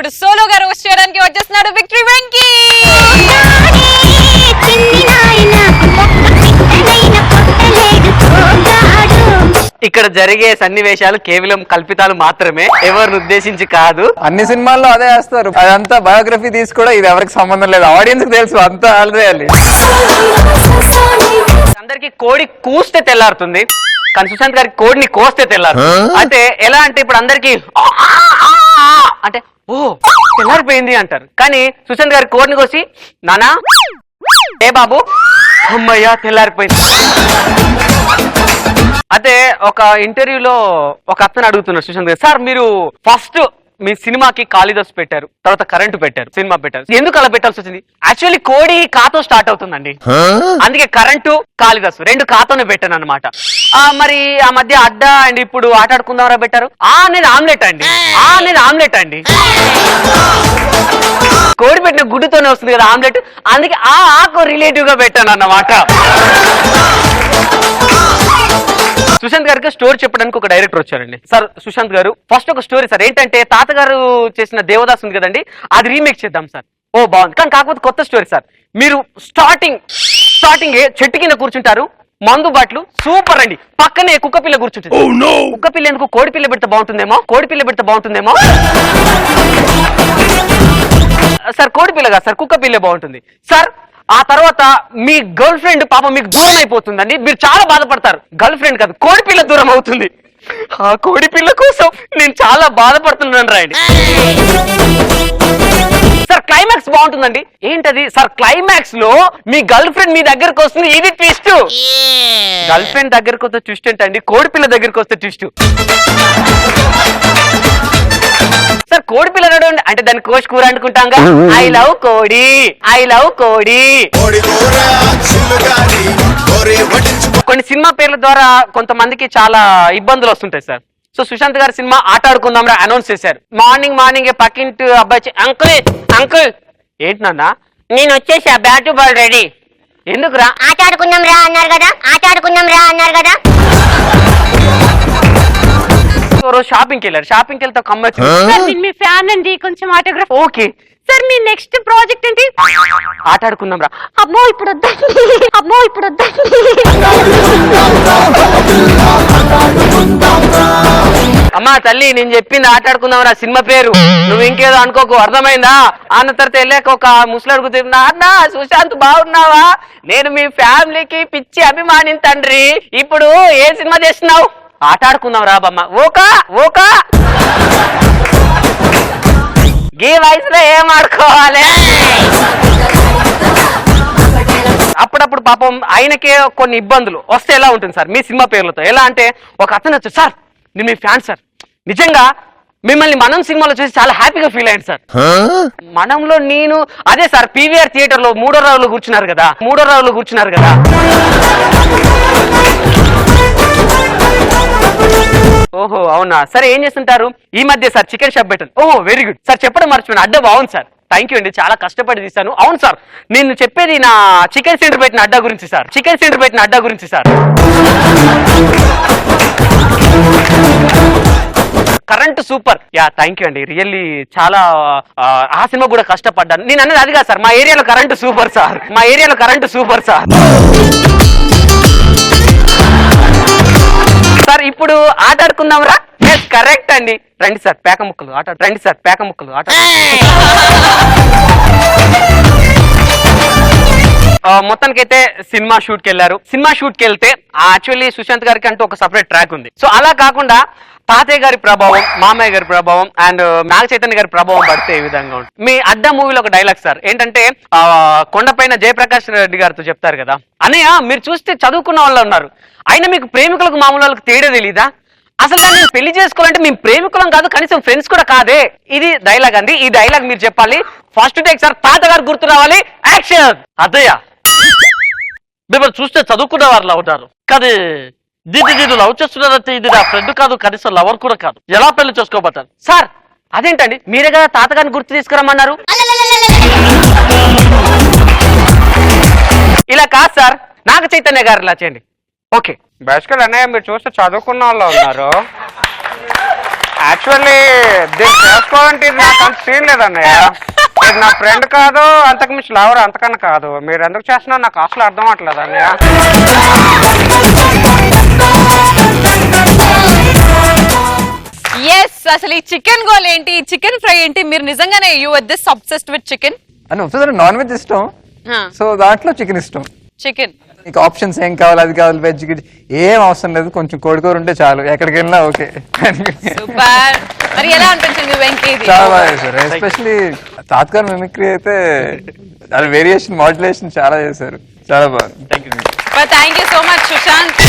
ఇప్పుడు సోలోగా రోస్ట్ చేయడానికి వచ్చేస్తున్నాడు విక్టరీ వెంకీ. ఇక్కడ జరిగే సన్నివేశాలు కేవలం కల్పితాలు మాత్రమే, ఎవరిని ఉద్దేశించి కాదు. అన్ని సినిమాల్లో అదే వేస్తారు, అదంతా బయోగ్రఫీ తీసి కూడా ఇది ఎవరికి సంబంధం లేదు, ఆడియన్స్ కి తెలుసు అంతా ఆల్రెడీ. అందరికి కోడి కూస్తే తెల్లారుతుంది, కానీ సుశాంత్ గారికి కోడిని కోస్తే తెల్లారుతుంది. అంటే ఎలా అంటే ఇప్పుడు అందరికి అంటే ఓ తెల్లారిపోయింది అంటారు, కానీ సుశాంత్ గారి కోడిని కోసి నానా ఏ బాబు అమ్మయ్యా తెల్లారిపోయింది. అయితే ఒక ఇంటర్వ్యూలో ఒక అతను అడుగుతున్నారు సుశాంత్ గారు, సార్ మీరు ఫస్ట్ మీ సినిమాకి కాళిదాస్ పెట్టారు, తర్వాత కరెంటు పెట్టారు, సినిమా పెట్టారు, ఎందుకు అలా పెట్టాల్సి వచ్చింది? యాక్చువల్లీ కోడి కాతో స్టార్ట్ అవుతుందండి, అందుకే కరెంటు కాళిదాస్ రెండు కాతోనే పెట్టాను అనమాట. మరి ఆ మధ్య అడ్డా అండ్ ఇప్పుడు ఆట ఆడుకుందామరా పెట్టారు, అనేది ఆమ్లెట్ అండి, అనేది ఆమ్లెట్ అండి. కోడి పెట్టిన గుడ్డుతోనే వస్తుంది కదా ఆమ్లెట్, అందుకే ఆకు రిలేటివ్ గా పెట్టాను అన్నమాట. సుశాంత్ గారికి స్టోరీ చెప్పడానికి ఒక డైరెక్టర్ వచ్చారండి. సార్ సుశాంత్ గారు ఫస్ట్ ఒక స్టోరీ సార్, ఏంటంటే తాతగారు చేసిన దేవదాస్ ఉంది కదండి, అది రీమేక్ చేద్దాం సార్. ఓ బాగుంది, కానీ కాకపోతే కొత్త స్టోరీ సార్. మీరు స్టార్టింగ్ చెట్టు కింద కూర్చుంటారు, మందు బాట్లు సూపర్ అండి, పక్కనే కుక్క పిల్ల కూర్చుంటుంది. కుక్క పిల్ల ఎందుకు, కోడి పిల్ల పెడితే బాగుంటుందేమో, కోడి పిల్ల పెడితే బాగుంటుందేమో సార్. కోడి పిల్ల కాదు సార్, కుక్క పిల్ల బాగుంటుంది సార్. ఆ తర్వాత మీ గర్ల్ ఫ్రెండ్ పాపం మీకు దూరం అయిపోతుందండి, మీరు చాలా బాధపడతారు. గర్ల్ ఫ్రెండ్ కాదు, కోడి పిల్ల దూరం అవుతుంది. ఆ కోడి పిల్ల కోసం నేను చాలా బాధపడుతున్నాను రాయండి సార్. క్లైమాక్స్ బాగుంటుందండి, ఏంటది సార్? క్లైమాక్స్ లో మీ గర్ల్ ఫ్రెండ్ మీ దగ్గరకు వస్తుంది, ఇది ట్విస్ట్. గర్ల్ ఫ్రెండ్ దగ్గరకు వస్తే ట్విస్ట్ ఏంటండి, కోడి పిల్ల దగ్గరకు వస్తే ట్విస్ట్ సార్. కోడి పిల్ల నడవండి అంటే దాన్ని కోసి కూర అనుకుంటాంగా, ఐ లవ్ కోడి, ఐ లవ్ కోడి. కొన్ని సినిమా పేర్ల ద్వారా కొంతమందికి చాలా ఇబ్బందులు వస్తుంటాయి సార్. సో సుశాంత్ గారి సినిమా ఆట ఆడుకుందాం అనౌన్స్ చేశారు. మార్నింగ్ పక్కింటి అబ్బాయి అంకుల్ అంకుల్ ఏంటి నాన్న, నేను వచ్చేసి ఆ బ్యాట్ బాల్ రెడీ. ఎందుకురా? ఆట ఆడుకుందాం రా అన్నారు కదా, ఆట ఆడుకుందాం రా అన్నారు కదా. రోజు షాపింగ్కి వెళ్ళారు, షాపింగ్కి వెళ్తే ఒక అమ్మాయి సార్ నేను మీ ఫ్యాన్ అండి, కొంచెం ఆటోగ్రాఫ్. ఓకే సార్ మీ నెక్స్ట్ ప్రాజెక్ట్ ఏంటి? ఆట ఆడుకుందాం రా. అమ్మో ఇప్పుడు వద్దండి, అమ్మో ఇప్పుడు వద్దండి. అమ్మా తల్లి నేను చెప్పింది ఆట ఆడుకుందాం రా సినిమా పేరు, నువ్వు ఇంకేదో అనుకోకు, అర్థమైందా? అన్న తర్వాత వెళ్ళాక ఒక ముసలాడు తిన్నా, అన్న సుశాంత్ బాగున్నావా, నేను మీ ఫ్యామిలీకి పిచ్చి అభిమాని తండ్రి, ఇప్పుడు ఏ సినిమా చేస్తున్నావు? ఆట ఆడుకుందాం రా బమ్మ. ఓకా ఓకా ఈ వయసులో ఏం ఆడుకోవాలి? అప్పుడప్పుడు పాపం ఆయనకే కొన్ని ఇబ్బందులు వస్తే ఎలా ఉంటుంది సార్ మీ సినిమా పేర్లతో? ఎలా అంటే ఒక అతను వచ్చి, సార్ నేను మీ ఫ్యాన్ సార్, నిజంగా మిమ్మల్ని మనం సినిమాలో చూసి చాలా హ్యాపీగా ఫీల్ అయ్యాను సార్. మనంలో నేను అదే సార్ పీవీఆర్ థియేటర్ లో మూడో రావులో కూర్చున్నారు కదా. ఓహో అవునా, సరే ఏం చేస్తుంటారు ఈ మధ్య సార్? చికెన్ షాప్ పెట్టాను. ఓహో వెరీ గుడ్ సార్, చెప్పడం మర్చిపోయాను, అడ్డా బాగుంది సార్. థ్యాంక్ యూ అండి, చాలా కష్టపడి తీశాను. అవును సార్, నేను చెప్పేది నా చికెన్ సెంటర్ పెట్టిన అడ్డా గురించి సార్, చికెన్ సెంటర్ పెట్టిన అడ్డా గురించి sir. Current super. Yeah thank you అండి, రియల్లీ చాలా ఆ సినిమా కూడా కష్టపడ్డాను. నేను అన్నది అది కాదు సార్, మా ఏరియాలో కరెంట్ సూపర్ సార్, మా ఏరియాలో కరెంట్ సూపర్ సార్. సార్ ఇప్పుడు ఆట ఆడుకుందాం రా. కరెక్ట్ అండి, రండి సార్ పేక ముక్కలు ఆట, రండి సార్ పేక ముక్కలు ఆట. మొత్తానికైతే సినిమా షూట్ కి వెళ్ళారు. సినిమా షూట్ కి వెళ్తే యాక్చువల్లీ సుశాంత్ గారికి అంటూ ఒక సపరేట్ ట్రాక్ ఉంది. సో అలా కాకుండా తాతయ్య గారి ప్రభావం, మామయ్య గారి ప్రభావం అండ్ నాగ చైతన్య గారి ప్రభావం పడితే ఏ విధంగా ఉంటుంది? మీ అడ్డా మూవీలో ఒక డైలాగ్ సార్, ఏంటంటే కొండపైన జయప్రకాష్ రెడ్డి గారితో చెప్తారు కదా, అన్నయ్య మీరు చూస్తే చదువుకున్న వాళ్ళు ఉన్నారు, అయినా మీకు ప్రేమికులకు మామూలు వాళ్ళకి తేడా తెలీదా? అసలు నేను పెళ్లి చేసుకోవాలంటే మేము ప్రేమికులం కాదు, కనీసం ఫ్రెండ్స్ కూడా కాదే. ఇది డైలాగ్ అండి, ఈ డైలాగ్ మీరు చెప్పాలి. ఫస్ట్ టేక్ సార్, తాతగారు గుర్తు రావాలి, యాక్షన్. అదయ్య మిమ్మల్ని చూస్తే చదువుకున్న వారు అవుతారు, కానీ దీన్ని లవ్ చేస్తున్నారంటే ఇది నా ఫ్రెండ్ కాదు, కనీసం లవర్ కూడా కాదు, ఎలా పెళ్లి చేసుకోబోతారు? సార్ అదేంటండి, మీరే కదా తాతగారిని గుర్తు తీసుకురమ్మన్నారు. ఇలా కాదు సార్, నాగ చైతన్య గారు ఇలా చేయండి. ఓకే బేసికల్ అన్నయ్య మీరు చూస్తే చదువుకున్న వాళ్ళు ఉన్నారు, యాక్చువల్లీ దీన్ని చేసుకోవాలంటే ఇది నాకు అంత సీన్ లేదన్నయ్య. ఇది నా ఫ్రెండ్ కాదు, అంతకు మించి లవర్ అంతకన్నా కాదు. మీరు ఎందుకు చేస్తున్నారు నాకు అసలు అర్థం అవట్లేదు అన్నయ్య. ఎస్, అసలు ఈ చికెన్ గోల్ ఏంటి, ఈ చికెన్ ఫ్రై ఏంటి? మీరు నిజంగానే you are this obsessed with chicken? అని ఒక్కసారి నాన్ వెజ్ ఇష్టం, సో దాంట్లో చికెన్ ఇష్టం. చికెన్ ఇంకా ఆప్షన్స్ ఏం కావాలి, అది కావాలి, వెజ్ ఏం అవసరం లేదు, కొంచెం కోడికూర ఉంటే చాలు, ఎక్కడికి వెళ్ళినా ఓకే. సూపర్. మరి ఎలా అనిపించింది వెంకీ ఇది? చాలా బాగా చేశారు. ఎస్పెషలీ తాత్కాల మిమిక్రీ అయితే అది వేరియేషన్ మాడ్యులేషన్ చాలా చేశారు, చాలా బాగా. Thank you so much Sushant.